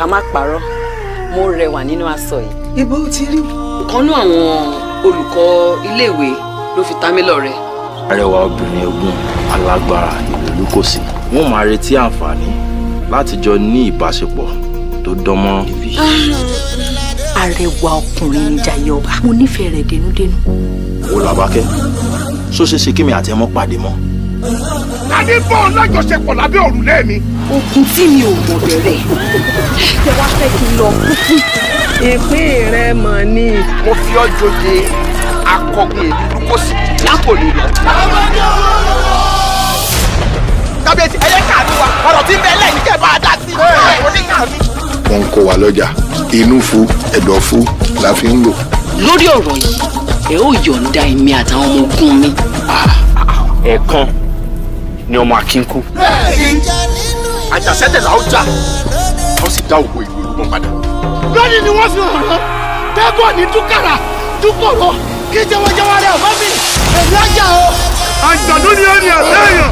ká má parọ́ mo rẹwà nínú aṣọ yìí. ibo ti rí. ìkànnú àwọn olùkọ́ iléèwé ló fi ta mí lọ́rẹ. arẹwà obìnrin ogun alágbára ìlú kò sí. wọ́n máa retí àǹfààní láti jọ ní ìbáṣepọ̀ tó dánmọ́rán. arẹwà ọkùnrin ní Jayé ọba mo nífẹ̀ẹ́ rẹ̀ dénúdénú. ó làbákẹ́ ṣó ṣe ṣe kí mi àti ẹ mọ́ pàdé mọ́. Adé bọ́ lájọṣepọ̀ lábẹ́ òrùlé mi. Ogun tí mi ò mọ̀ bẹ̀rẹ̀. Ṣé wàá fẹ́ kí n lọ kúkú? ìpín rẹ mọ̀ ni. Mo fi ọ́ joyè akọgun ìlú kò sí lápòlì lọ. Kábíyèsí ẹyẹ kàánú wa ọ̀rọ̀ tí ń bẹ lẹ́yìn kẹ́ bá a dá sí. Wọ́n ń kó wa lọ́jà inú fu ẹ̀dọ̀ fu la fi ń lò. lórí ọ̀rọ̀ yìí ẹ ó yọ̀ǹda èmi àtàwọn ọmọ ogun mi. ẹ̀ẹ̀kan ni ọmọ akínkù. Àjàṣẹ́tẹ̀ là ó jà ó sì dá òkú ìlú ìlú mọ́ padà. Lónìí ni wọ́n fi hàn án tẹ́gọ̀ ní túkàrà túkọ̀rọ̀ kí jẹ́wọ́jẹ́wọ́ rẹ̀ ọ̀bá mi èmi á jà o. Àjọ̀dún ni ó ní ọ̀sẹ̀ yìí.